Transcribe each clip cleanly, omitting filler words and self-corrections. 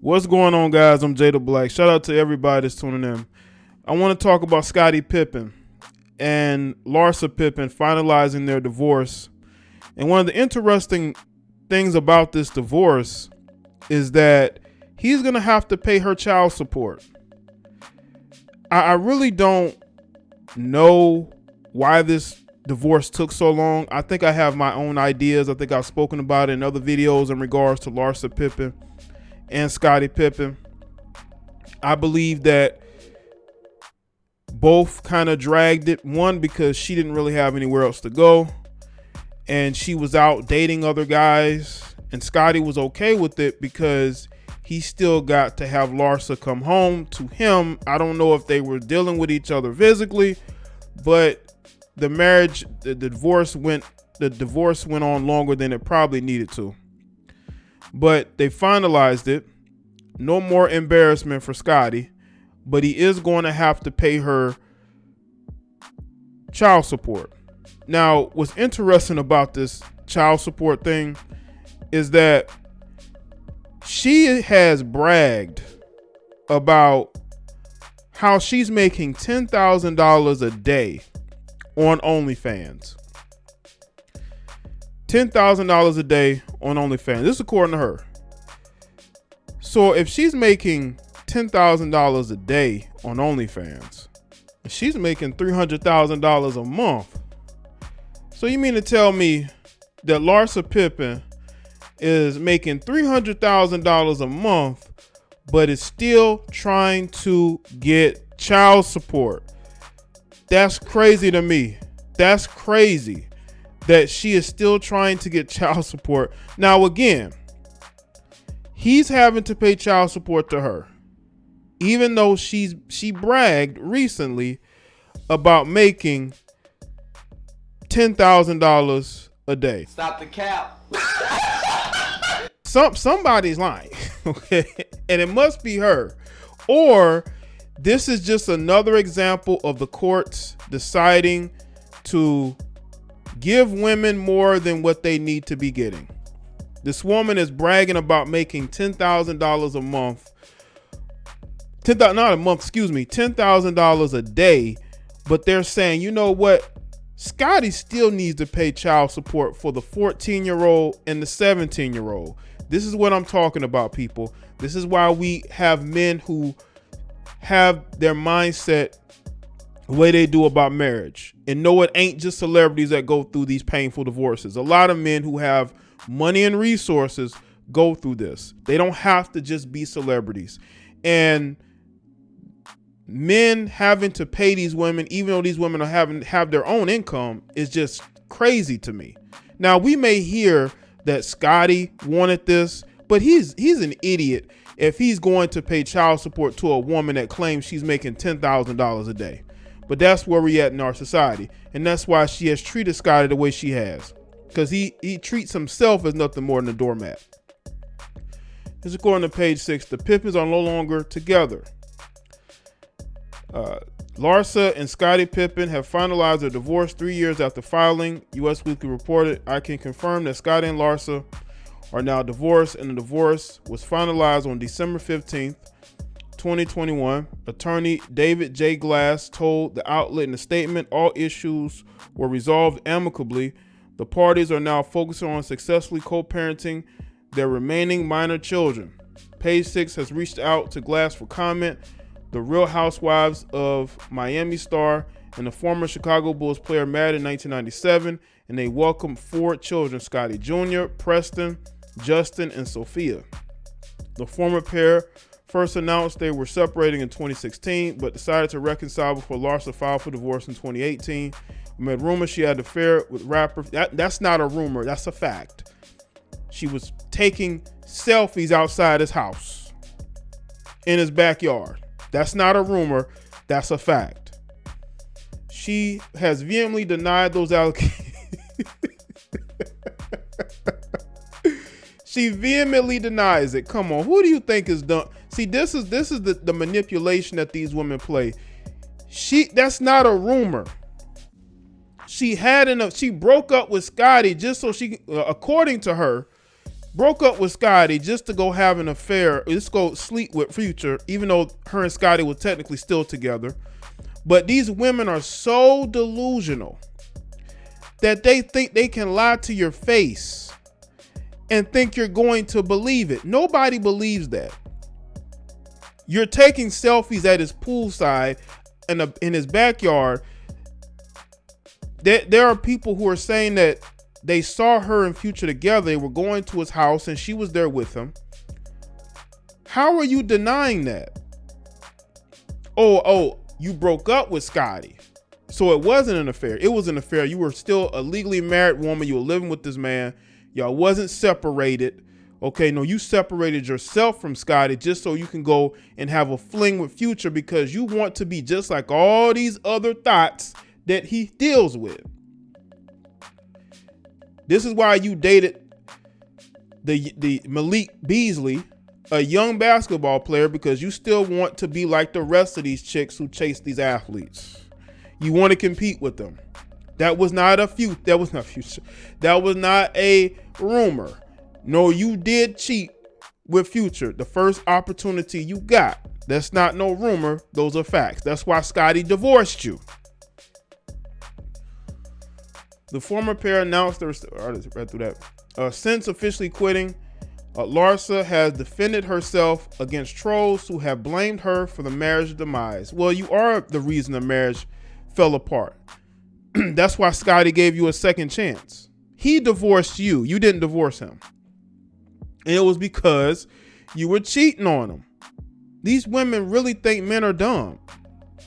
What's going on, guys? I'm Jay the Black. Shout out to everybody that's tuning in. I want to talk about Scottie Pippen and Larsa Pippen finalizing their divorce. And one of the interesting things about this divorce is that he's going to have to pay her child support. I really don't know why this divorce took so long. I think I have my own ideas. I think I've spoken about it in other videos in regards to Larsa Pippen and Scottie Pippen. I believe that both kind of dragged it. One, because she didn't really have anywhere else to go, and she was out dating other guys, and Scottie was okay with it because he still got to have Larsa come home to him. I don't know if they were dealing with each other physically, but the divorce went on longer than it probably needed to. But they finalized it. No more embarrassment for Scottie, but he is going to have to pay her child support. Now, what's interesting about this child support thing is that she has bragged about how she's making $10,000 a day on Onlyfans. $10,000 a day on Onlyfans. This is according to her. So if she's making $10,000 a day on Onlyfans, she's making $300,000 a month. So you mean to tell me that Larsa Pippen is making $300,000 a month, but is still trying to get child support? That's crazy to me. That's crazy that she is still trying to get child support. Now, again, he's having to pay child support to her, even though she bragged recently about making $10,000 a day. Stop the cap. Somebody's lying, okay? And it must be her. Or this is just another example of the courts deciding to give women more than what they need to be getting. This woman is bragging about making $10,000 a month. $10,000 a day. But they're saying, you know what? Scottie still needs to pay child support for the 14-year-old and the 17-year-old. This is what I'm talking about, people. This is why we have men who have their mindset the way they do about marriage, and know it ain't just celebrities that go through these painful divorces. A lot of men who have money and resources go through this. They don't have to just be celebrities. And men having to pay these women, even though these women have their own income, is just crazy to me. Now, we may hear that Scottie wanted this, but he's an idiot if he's going to pay child support to a woman that claims she's making $10,000 a day. But that's where we're at in our society. And that's why she has treated Scottie the way she has. Because he treats himself as nothing more than a doormat. This is according to page 6. The Pippens are no longer together. Larsa and Scottie Pippen have finalized their divorce 3 years after filing. U.S. Weekly reported, I can confirm that Scottie and Larsa are now divorced, and the divorce was finalized on December 15th, 2021. Attorney David J. Glass told the outlet in a statement all issues were resolved amicably. The parties are now focusing on successfully co-parenting their remaining minor children. Page 6 has reached out to Glass for comment. The Real Housewives of Miami star and the former Chicago Bulls player married in 1997, and they welcomed 4 children: Scottie Jr., Preston, Justin, and Sophia. The former pair first announced they were separating in 2016, but decided to reconcile before Larsa filed for divorce in 2018. Amid rumors she had an affair with rapper. That's not a rumor, that's a fact. She was taking selfies outside his house, in his backyard. That's not a rumor, that's a fact. She has vehemently denied those allegations. She vehemently denies it. Come on, who do you think is done? See, this is the manipulation that these women play. That's not a rumor. She broke up with Scottie just so she, according to her, broke up with Scottie just to go have an affair, just go sleep with Future, even though her and Scottie were technically still together. But these women are so delusional that they think they can lie to your face and think you're going to believe it. Nobody believes that. You're taking selfies at his poolside in his backyard. There are people who are saying that they saw her and Future together. They were going to his house and she was there with him. How are you denying that? Oh, you broke up with Scottie, so it wasn't an affair. It was an affair. You were still a legally married woman. You were living with this man. Y'all wasn't separated. Okay, no, you separated yourself from Scottie just so you can go and have a fling with Future because you want to be just like all these other thoughts that he deals with. This is why you dated the Malik Beasley, a young basketball player, because you still want to be like the rest of these chicks who chase these athletes. You want to compete with them. That was not a rumor. No, you did cheat with Future the first opportunity you got. That's not no rumor. Those are facts. That's why Scottie divorced you. The former pair announced since officially quitting, Larsa has defended herself against trolls who have blamed her for the marriage demise. Well, you are the reason the marriage fell apart. That's why Scottie gave you a second chance. He divorced you. You didn't divorce him. And it was because you were cheating on him. These women really think men are dumb.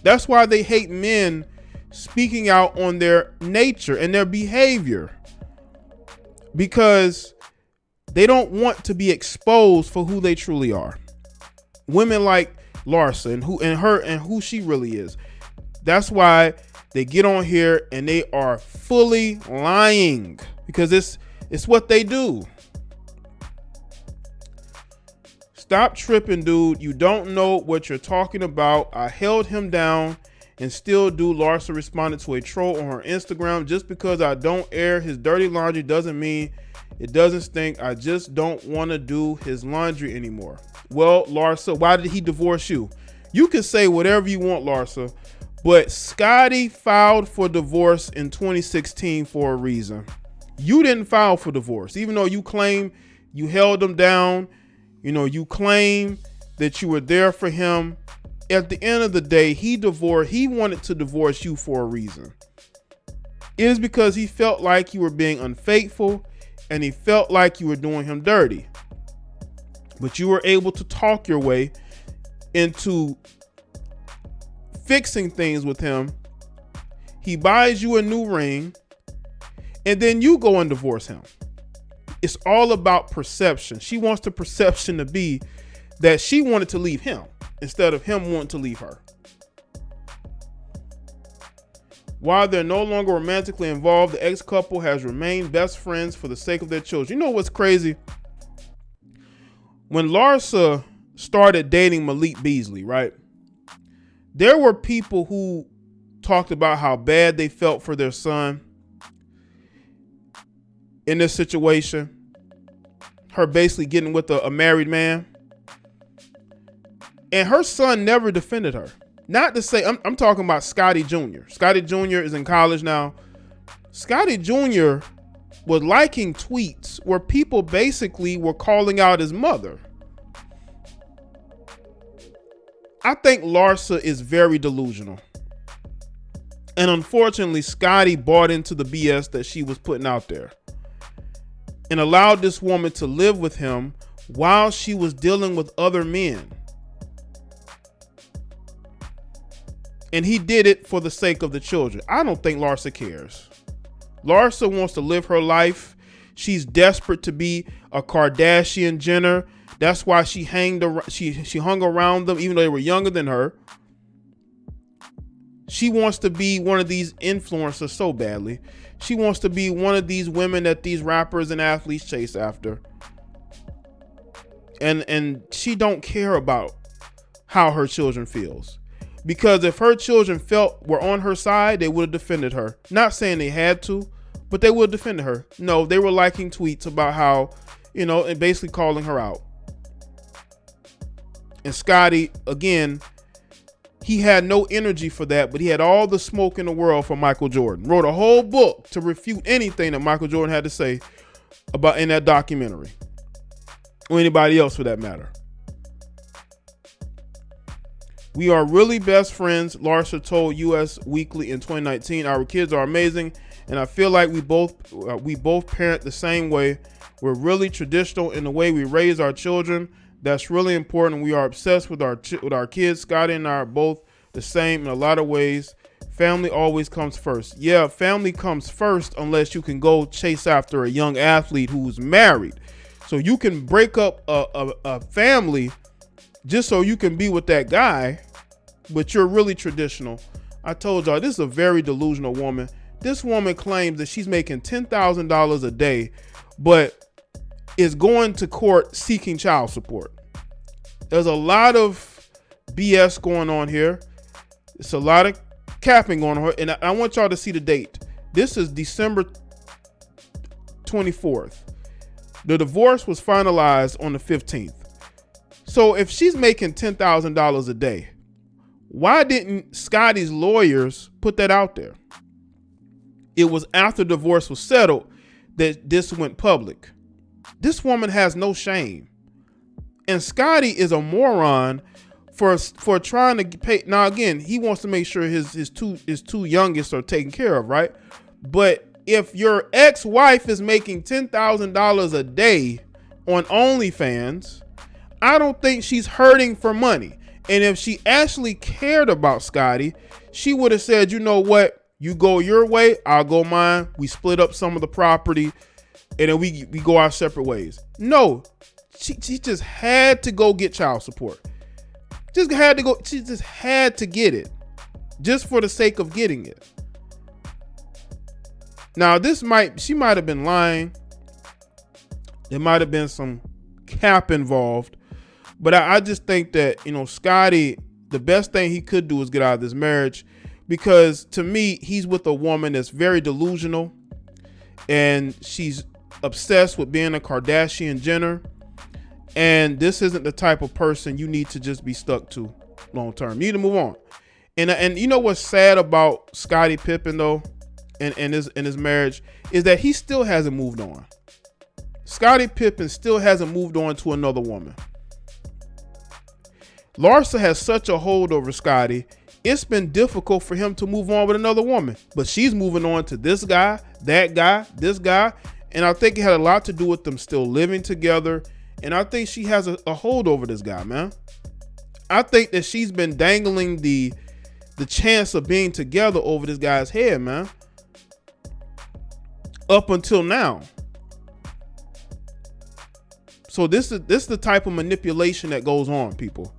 That's why they hate men speaking out on their nature and their behavior, because they don't want to be exposed for who they truly are. Women like Larsa and who she really is. That's why they get on here and they are fully lying, because it's what they do. Stop tripping, dude. You don't know what you're talking about. I held him down and still do. Larsa responded to a troll on her Instagram. Just because I don't air his dirty laundry doesn't mean it doesn't stink. I just don't want to do his laundry anymore. Well, Larsa, why did he divorce you? You can say whatever you want, Larsa, but Scottie filed for divorce in 2016 for a reason. You didn't file for divorce, even though you claim you held him down. You know, you claim that you were there for him. At the end of the day, he wanted to divorce you for a reason. It is because he felt like you were being unfaithful and he felt like you were doing him dirty. But you were able to talk your way into fixing things with him. He buys you a new ring and then you go and divorce him. It's all about perception. She wants the perception to be that she wanted to leave him instead of him wanting to leave her. While they're no longer romantically involved, the ex-couple has remained best friends for the sake of their children. You know what's crazy? When Larsa started dating Malik Beasley, right? There were people who talked about how bad they felt for their son in this situation. Her basically getting with a married man. And her son never defended her. Not to say, I'm talking about Scottie Jr. Scottie Jr. is in college now. Scottie Jr. was liking tweets where people basically were calling out his mother. I think Larsa is very delusional. And unfortunately, Scottie bought into the BS that she was putting out there and allowed this woman to live with him while she was dealing with other men. And he did it for the sake of the children. I don't think Larsa cares. Larsa wants to live her life. She's desperate to be a Kardashian Jenner. That's why she hung around them, even though they were younger than her. She wants to be one of these influencers so badly. She wants to be one of these women that these rappers and athletes chase after. And she don't care about how her children feels. Because if her children were on her side, they would have defended her. Not saying they had to, but they would have defended her. No, they were liking tweets about how, and basically calling her out. And Scottie, again, he had no energy for that, but he had all the smoke in the world for Michael Jordan. Wrote a whole book to refute anything that Michael Jordan had to say about in that documentary, or anybody else for that matter. We are really best friends, Larsa told US Weekly in 2019. Our kids are amazing, and I feel like we both parent the same way. We're really traditional in the way we raise our children. That's really important. We are obsessed with our kids. Scottie and I are both the same in a lot of ways. Family always comes first. Yeah, family comes first unless you can go chase after a young athlete who's married. So you can break up a family just so you can be with that guy, but you're really traditional. I told y'all, this is a very delusional woman. This woman claims that she's making $10,000 a day, but is going to court seeking child support. There's a lot of BS going on here. It's a lot of capping going on here. And I want y'all to see the date. This is December 24th. The divorce was finalized on the 15th. So if she's making $10,000 a day, why didn't Scottie's lawyers put that out there? It was after divorce was settled that this went public. This woman has no shame. And Scottie is a moron for trying to pay. Now, again, he wants to make sure his two youngest are taken care of, right? But if your ex-wife is making $10,000 a day on Onlyfans, I don't think she's hurting for money. And if she actually cared about Scottie, she would have said, you know what? You go your way, I'll go mine. We split up some of the property, and then we go our separate ways. No, she just had to go get child support. She just had to get it, just for the sake of getting it. Now, she might have been lying. There might have been some cap involved, but I just think that, Scottie, the best thing he could do is get out of this marriage, because to me, he's with a woman that's very delusional, and she's obsessed with being a Kardashian Jenner. And this isn't the type of person you need to just be stuck to long term. You need to move on. And you know what's sad about Scottie Pippen though, and his marriage, is that he still hasn't moved on. Scottie Pippen still hasn't moved on to another woman. Larsa has such a hold over Scottie. It's been difficult for him to move on with another woman, but she's moving on to this guy, that guy, this guy. And I think it had a lot to do with them still living together. And I think she has a hold over this guy, man. I think that she's been dangling the chance of being together over this guy's head, man, up until now. So this is the type of manipulation that goes on, people.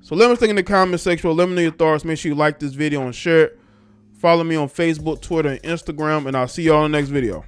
So let me know in the comment section. Let me know your thoughts. Make sure you like this video and share it. Follow me on Facebook, Twitter, and Instagram, and I'll see y'all in the next video.